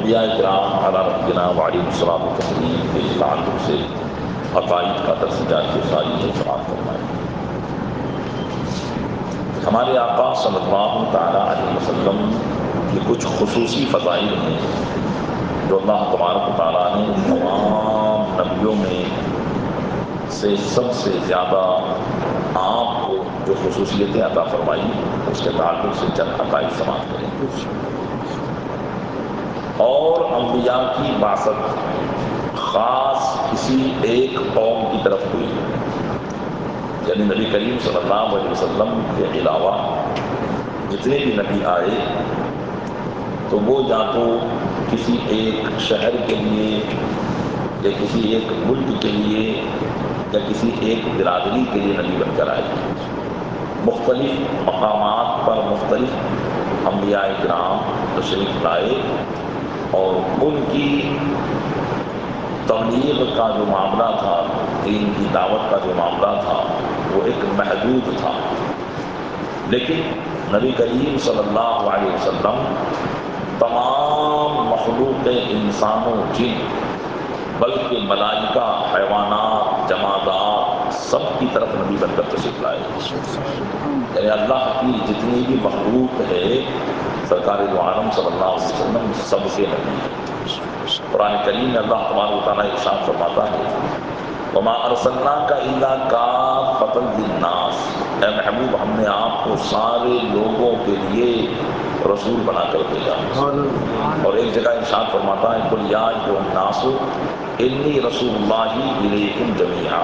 انبیاء کرام علی نبینا وعلیہ الصلوۃ والتسلیم کے تعلق سے عقائد کا تذکرہ کی ساری سماعت فرمائیں۔ ہمارے آقا صلی اللہ تعالیٰ علیہ وسلم کی کچھ خصوصی فضائل ہیں جو اللہ تبارک و تعالیٰ نے تمام نبیوں میں سے سب سے زیادہ آپ کو جو خصوصیتیں عطا فرمائی اس کے تعلق سے چند عقائد سماعت کریں۔ اور انبیاء کی بعثت خاص کسی ایک قوم کی طرف ہوئی، یعنی نبی کریم صلی اللہ علیہ وسلم کے علاوہ جتنے بھی نبی آئے تو وہ یا تو کسی ایک شہر کے لیے یا کسی ایک ملک کے لیے یا کسی ایک برادری کے لیے نبی بن کر آئے۔ مختلف مقامات پر مختلف انبیاء کرام تشریف لائے اور ان کی تبلیغ کا جو معاملہ تھا، دین کی دعوت کا جو معاملہ تھا وہ ایک محدود تھا، لیکن نبی کریم صلی اللہ علیہ وسلم تمام مخلوق انسانوں جن بلکہ ملائکہ، حیوانات، جمادات سب کی طرف نبی بن کر تشریف لائے۔ یعنی اللہ کی جتنی بھی مخلوق ہے سرکار دو عالم صلی اللہ علیہ وسلم سب سے نبی ہے۔ قرآن کریم میں اللہ تبارک و تعالیٰ ارشاد فرماتا ہے وَمَا أَرْسَلْنَاكَ إِلَّا كَافَّةً لِلنَّاسِ، اے محبوب ہم نے آپ کو سارے لوگوں کے لیے رسول بنا کر بھیجا۔ اور ایک جگہ ارشاد فرماتا ہے قُلْ يَا أَيُّهَا النَّاسُ إِنِّي رَسُولُ اللَّهِ إِلَيْكُمْ جَمِيعًا،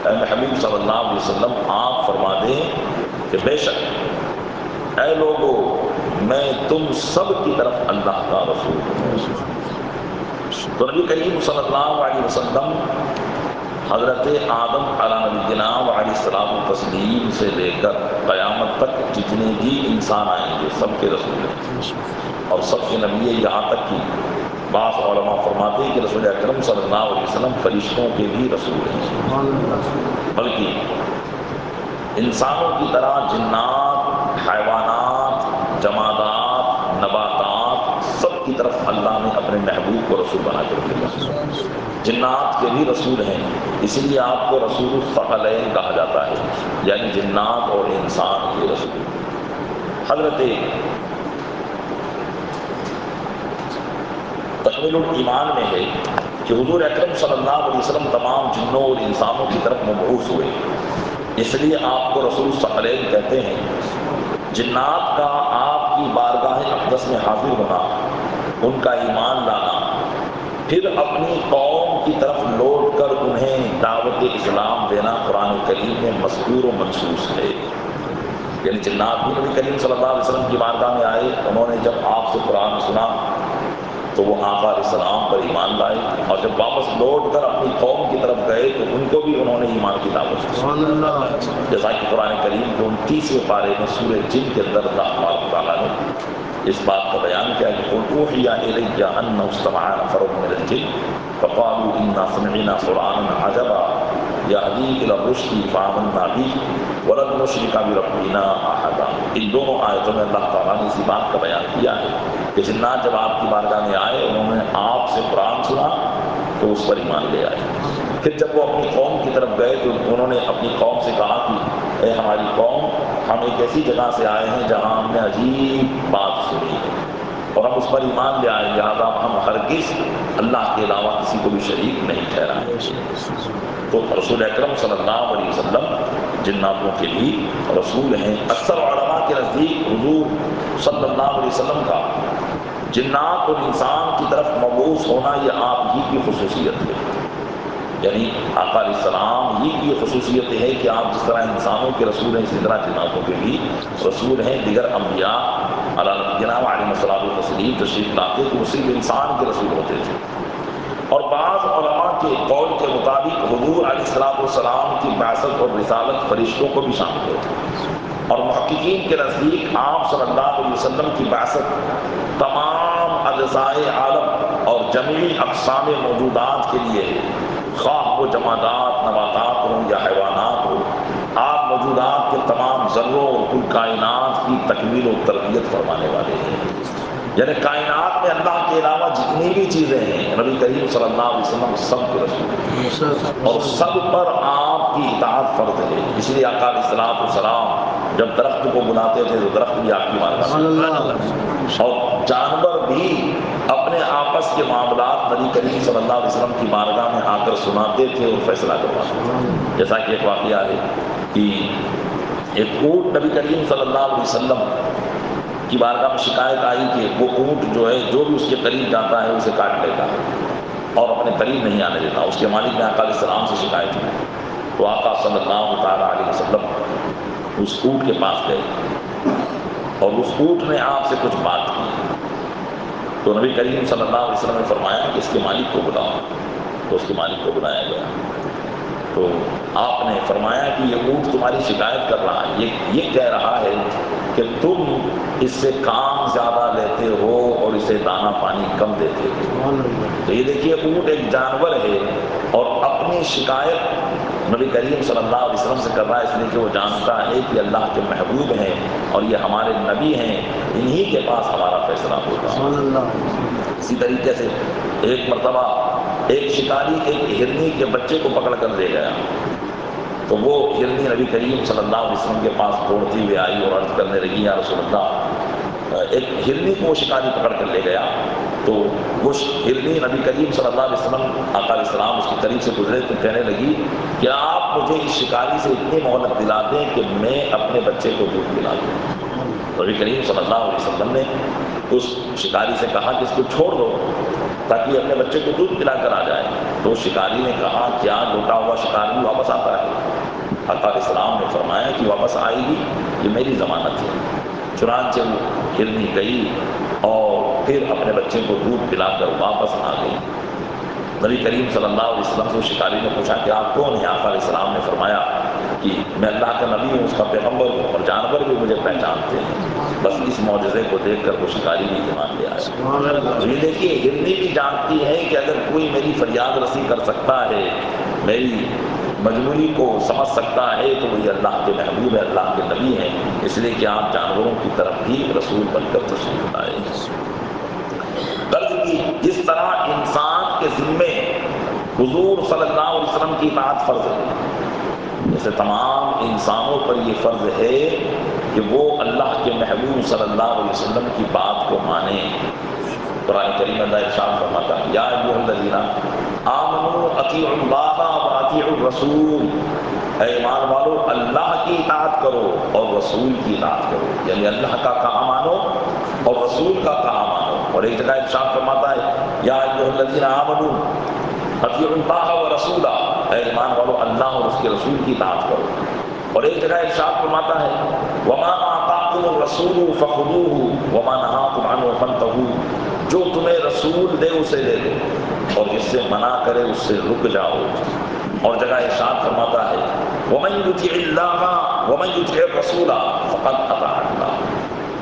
اے محبوب صلی اللہ علیہ وسلم آپ فرما دیں کہ بے شک اے لوگو میں تم سب کی طرف اللہ کا رسول ہوں۔ تو نبی کریم صلی اللہ علیہ وسلم حضرت آدم علیہ نبینا وعلیہ الصلوۃ والتسلیم سے لے کر قیامت تک جتنے بھی انسان آئیں گے سب کے رسول ہیں اور سب کے نبی ہیں، یہاں تک کہ بعض علماء فرماتے ہیں کہ رسول اکرم صلی اللہ علیہ وسلم فرشتوں کے بھی رسول ہیں، بلکہ انسانوں کی طرح جنات، حیوانات، جمادات، نباتات سب کی طرف اللہ نے اپنے محبوب کو رسول بنا کر بھیجا۔ جنات کے بھی رسول ہیں، اسی لیے آپ کو رسول الثقلین کہا جاتا ہے، یعنی جنات اور انسان کے رسول۔ حضرت تکمیل الایمان میں ہے کہ حضور اکرم صلی اللہ علیہ وسلم تمام جنوں اور انسانوں کی طرف مبعوث ہوئے، اس لیے آپ کو رسول الثقلین کہتے ہیں۔ جنات کا آپ کی بارگاہ اقدس میں حاضر ہونا، ان کا ایمان لانا، پھر اپنی قوم کی طرف لوٹ کر انہیں دعوت اسلام دینا قرآن کریم میں مذکور و منصوص ہے۔ یعنی جنات بھی نبی کریم صلی اللہ علیہ وسلم کی بارگاہ میں آئے، انہوں نے جب آپ سے قرآن سنا تو وہ آقا علیہ السلام پر ایمان لائے، اور جب واپس لوٹ کر اپنی قوم کی طرف گئے تو ان کو بھی انہوں نے ایمان کی دعوت دی۔ جیسا کہ قرآن کریم کے 29ویں پارے میں سورہ جن کے اندر اللہ تبارک تعالیٰ نے اس بات کا بیان کیا کہ قُلْ أُوحِيَ إِلَيَّ أَنَّهُ اسْتَمَعَ نَفَرٌ مِّنَ الْجِنِّ فَقَالُوا إِنَّا سَمِعْنَا قُرْآنًا عَجَبًا يَهْدِي إِلَى الرُّشْدِ فَآمَنَّا بِهِ وَلَن نُّشْرِكَ بِرَبِّنَا أَحَدًا۔ ان دونوں آیتوں میں اللہ تعالیٰ نے اسی بات کا بیان کیا ہے کہ جنات جب آپ کی بارگاہ میں آئے، انہوں نے آپ سے قرآن سنا تو اس پر ایمان لے آئے۔ پھر جب وہ اپنی قوم کی طرف گئے تو انہوں نے اپنی قوم سے کہا کہ اے ہماری قوم، ہم ایک ایسی جگہ سے آئے ہیں جہاں ہم نے عجیب بات سنی ہے اور ہم اس پر ایمان لے آئے، لہٰذا ہم ہرگز اللہ کے علاوہ کسی کو بھی شریک نہیں ٹھہرائیں۔ تو رسول اکرم صلی اللہ علیہ وسلم جناتوں کے بھی رسول ہیں۔ اکثر علماء کے نزدیک حضور صلی اللہ علیہ وسلم کا جنات اور انسان کی طرف مبعوث ہونا یہ آپ ہی کی خصوصیت ہے، یعنی آقا علیہ السلام ہی کی خصوصیت ہے کہ آپ جس طرح انسانوں کے رسول ہیں اسی طرح جناتوں کے بھی رسول ہیں۔ دیگر انبیاء علیہ نبینا وعلیہ الصلوۃ والتسلیم تشریف لاتے تو وہ صرف انسان کے رسول ہوتے تھے، اور بعض علماء کے قول کے مطابق حضور علیہ الصلوۃ والسلام کی بعثت اور رسالت فرشتوں کو بھی شامل ہوتی، اور محققین کے نزدیک آپ صلی اللہ علیہ وسلم کی بعثت تمام اجزائے عالم اور جمیع اقسام موجودات کے لیے ہے، خواہ وہ جمادات، نباتات ہوں یا حیوانات ہوں، آپ موجودات کے تمام ذروں اور کل کائنات کی تکمیل و تربیت فرمانے والے ہیں۔ یعنی کائنات میں اللہ کے علاوہ جتنی بھی چیزیں ہیں نبی کریم صلی اللہ علیہ وسلم سب کے رسول ہیں اور سب پر آپ کی اطاعت فرض ہے. اس لیے آقا علیہ الصلوۃ والسلام جب درخت کو بلاتے تھے تو درخت بھی آپ کی بارگاہ میں، اور جانور بھی اپنے آپس کے معاملات نبی کریم صلی اللہ علیہ وسلم کی بارگاہ میں آ کر سناتے تھے اور فیصلہ کرواتے تھے. جیسا کہ ایک واقعہ ہے کہ ایک اونٹ نبی کریم صلی اللہ علیہ وسلم کی بارگاہ میں شکایت آئی کہ وہ اونٹ جو ہے جو بھی اس کے قریب جاتا ہے اسے کاٹ لیتا ہے اور اپنے قریب نہیں آنے دیتا. اس کے مالک نے آقا علیہ السلام سے شکایت کی تو آقا صلی اللہ تعالیٰ علیہ وسلم اس اونٹ کے پاس گئے اور اس اونٹ نے آپ سے کچھ بات کی تو نبی کریم صلی اللہ علیہ وسلم نے فرمایا کہ اس کے مالک کو بلاؤ. تو اس کے مالک کو بلایا گیا تو آپ نے فرمایا کہ یہ اونٹ تمہاری شکایت کر رہا ہے، یہ کہہ رہا ہے کہ تم اس سے کام زیادہ لیتے ہو اور اسے دانا پانی کم دیتے ہو. تو یہ دیکھیے اونٹ ایک جانور ہے اور اپنی شکایت نبی کریم صلی اللہ علیہ وسلم سے کر رہا ہے اس لیے کہ وہ جانتا ہے کہ اللہ کے محبوب ہیں اور یہ ہمارے نبی ہیں، انہی کے پاس ہمارا فیصلہ ہوگا. اسی طریقے سے ایک مرتبہ ایک شکاری ایک ہرنی کے بچے کو پکڑ کر لے گیا تو وہ ہرنی نبی کریم صلی اللہ علیہ وسلم کے پاس دوڑتی ہوئی آئی اور عرض کرنے لگی یا رسول اللہ، ایک ہرنی کو شکاری پکڑ کر لے گیا تو وہ ہرنی نبی کریم صلی اللہ علیہ وسلم آقا علیہ السلام اس کے قریب سے گزرے تو کہنے لگی کہ آپ مجھے اس شکاری سے اتنی مہلت دلا دیں کہ میں اپنے بچے کو دودھ پلا دوں. نبی کریم صلی اللہ علیہ وسلم نے اس شکاری سے کہا کہ اس کو چھوڑ دو تاکہ اپنے بچے کو دودھ پلا کر آ جائے. تو شکاری نے کہا کیا لوٹا ہوا شکار بھی واپس آتا ہے؟ آقا علیہ السلام نے فرمایا کہ واپس آئے گی، یہ میری ضمانت ہے. چنانچہ وہ ہرنی گئی اور پھر اپنے بچے کو دودھ پلا کر واپس آ گئی. نبی کریم صلی اللہ علیہ وسلم سے شکاری نے پوچھا کہ آپ کون ہیں؟ آقا علیہ السلام نے فرمایا کہ میں اللہ کا نبی ہوں، اس کا پیغمبر ہوں اور جانور بھی مجھے پہچانتے ہیں. بس اس معجزے کو دیکھ کر وہ شکاری بھی ایمان لے آیا. یہ دیکھیے ہرنی بھی جانتی ہے کہ اگر کوئی میری فریاد رسی کر سکتا ہے، میری مجبوری کو سمجھ سکتا ہے تو وہ یہ اللہ کے محبوب ہے، اللہ کے نبی ہیں، اس لیے کہ آپ جانوروں کی طرف بھی رسول بن کر تشریف لائے. غرض کی جس طرح انسان کے ذمے حضور صلی اللہ علیہ وسلم کی اطاعت فرض ہے، جیسے تمام انسانوں پر یہ فرض ہے کہ وہ اللہ کے محبوب صلی اللہ علیہ وسلم کی بات کو مانیں. قرآن کریم اللہ ارشاد فرماتا ہے یا ایھا الذین آمنوا اطیعوا اللہ واطیعوا الرسول، اے ایمان والو اللہ کی اطاعت کرو اور رسول کی اطاعت کرو. یعنی اللہ کا کہا مانو اور رسول کا کہا مانو. اور ایک جگہ ارشاد فرماتا ہے یا ایھا الذین آمنوا اطیعوا اللہ ورسولہ، اے ایمان والو اللہ اور اس کے رسول کی اطاعت کرو. اور ایک جگہ ارشاد فرماتا ہے وما آتاکم الرسول فخذوہ وما نہاکم عنہ فانتہوا، جو تمہیں رسول دے اسے لے لو اور جس سے منع کرے اس سے رک جاؤ. اور جگہ ارشاد فرماتا ہے ومن یطع اللہ ومن یطع الرسول فقد اطاع اللہ،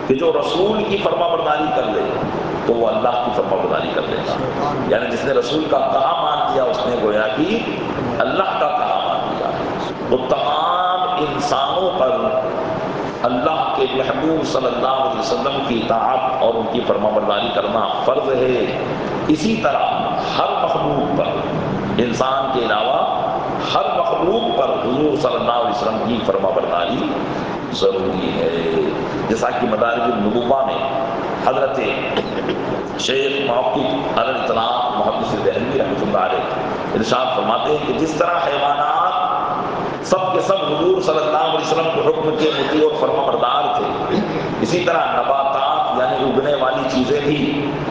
کہ جو رسول کی فرما برداری کر لے تو وہ اللہ کی فرما برداری کر لے گا. یعنی جس نے رسول کا کہا مان لیا اس نے گویا کہ اللہ کا کہا مان لیا. تو تمام انسانوں پر اللہ کے محبوب صلی اللہ علیہ وسلم کی اطاعت اور ان کی فرما برداری کرنا فرض ہے. اسی طرح ہر مخلوق پر، انسان کے علاوہ ہر مخلوق پر حضور صلی اللہ علیہ وسلم کی فرما برداری ضروری ہے. جیسا کہ مدارج النبوہ میں حضرت شیخ محقق علی الاطلاق محدث دہلوی رحمۃ اللہ علیہ ارشاد فرماتے ہیں کہ جس طرح حیوانات سب کے سب حضور صلی اللہ علیہ وسلم کے حکم کے مطیع اور فرما بردار تھے، اسی طرح نباتات یعنی اگنے والی چیزیں بھی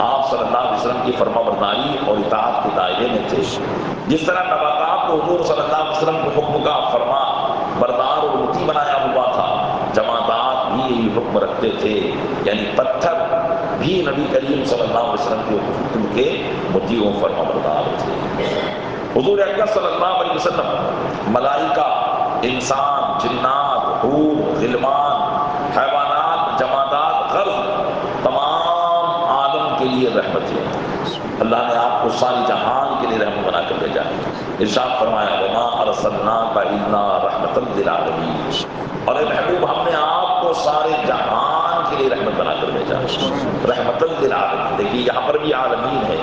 آپ صلی اللہ علیہ وسلم کی فرما برداری اور اطاعت کے دائرے میں تھے. جس طرح نباتات کو حضور صلی اللہ علیہ وسلم کے حکم کا فرما بردار اور مطیع بنایا ہوا تھا، جمادات بھی یہی حکم رکھتے تھے. یعنی پتھر بھی نبی کریم صلی اللہ علیہ وسلم کے حکم کے مطیع و فرما بردار تھے. حضور اکرم صلی اللہ علیہ وسلم ملائکہ، انسان، جنات، حور، غلمان، حیوانات، جمادات، غرض تمام عالم کے لیے رحمت ہے. اللہ نے آپ کو ساری جہان کے لیے رحمت بنا کر بھیجا ہے. ارشاد فرمایا وما ارسلناک الا رحمۃ للعالمین، اور اے محبوب ہم نے آپ کو سارے جہان کے کے لیے رحمت بنا کر بھیجا، رحمت للعالمین۔ دیکھیے یہاں پر بھی عالمین ہے،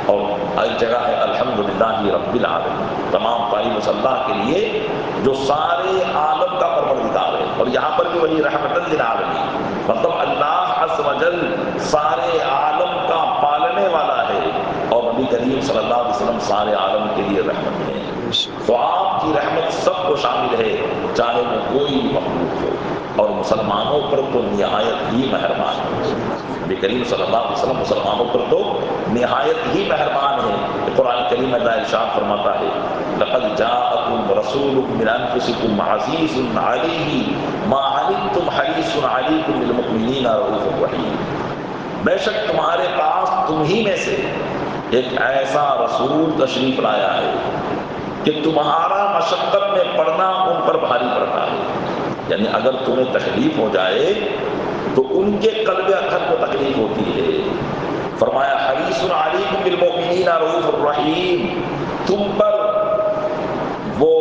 اور ایک جگہ ہے الحمدللہ رب العالمین، تمام تعریف اللہ کے لیے جو سارے عالم کا پروردگار ہے، اور یہاں پر بھی وہی رحمت للعالمین، مطلب اللہ عز و جل سارے عالم کا پالنے والا ہے، اور نبی کریم صلی اللہ علیہ وسلم سارے عالم کے لیے رحمت ہے۔ تو آپ کی رحمت سب کو شامل ہے، چاہے وہ کوئی مخلوق ہو، اور مسلمانوں پر تو نہایت ہی مہربان ہے۔ نبی کریم صلی اللہ علیہ وسلم مسلمانوں پر تو نہایت ہی مہربان ہے۔ قرآن کریم میں اللہ ارشاد فرماتا ہے لقد جاءکم رسول من انفسکم عزیز علیہ ما عنتم حریص علیکم بالمؤمنین رؤوف رحیم۔ بے شک تمہارے پاس تم ہی میں سے ایک ایسا رسول تشریف لایا ہے کہ تمہارا مشقت میں پڑنا ان پر بھاری پڑتا ہے، یعنی اگر تمہیں تکلیف ہو جائے تو ان کے قلب اطہر کو تکلیف ہوتی ہے۔ فرمایا حریص علیکم بالمؤمنین رؤوف الرحیم، تم پر وہ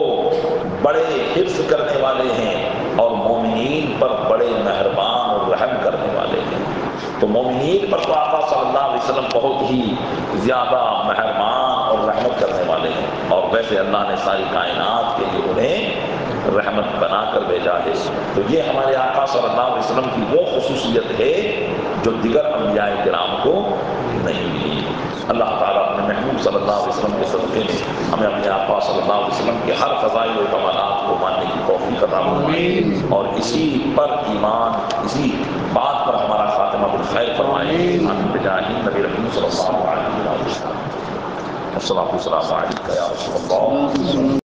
بڑے حرص کرنے والے ہیں اور مومنین پر بڑے مہربان اور رحم کرنے والے ہیں۔ تو مومنین پر تو آقا صلی اللہ علیہ وسلم بہت ہی زیادہ مہربان اور رحمت کرنے والے ہیں، اور ویسے اللہ نے ساری کائنات کے لیے انہیں رحمت بنا کر بھیجا ہے۔ تو یہ ہمارے آقا صلی اللہ علیہ وسلم کی وہ خصوصیت ہے جو دیگر انبیاء کرام کو نہیں ملی۔ اللہ تعالیٰ اپنے محبوب صلی اللہ علیہ وسلم کے صدقے میں ہمیں اپنے آقا صلی اللہ علیہ وسلم کے ہر فضائل و کمالات کو ماننے کی توفیق عطا فرمائے، اور اسی پر ایمان، اسی بات پر ہمارا خاتمہ بالخیر فرمائے۔ آمین بجاہ نبی رحیم صلی اللہ علیہ وسلم۔ الصلاۃ والسلام علیک یا رسول اللہ۔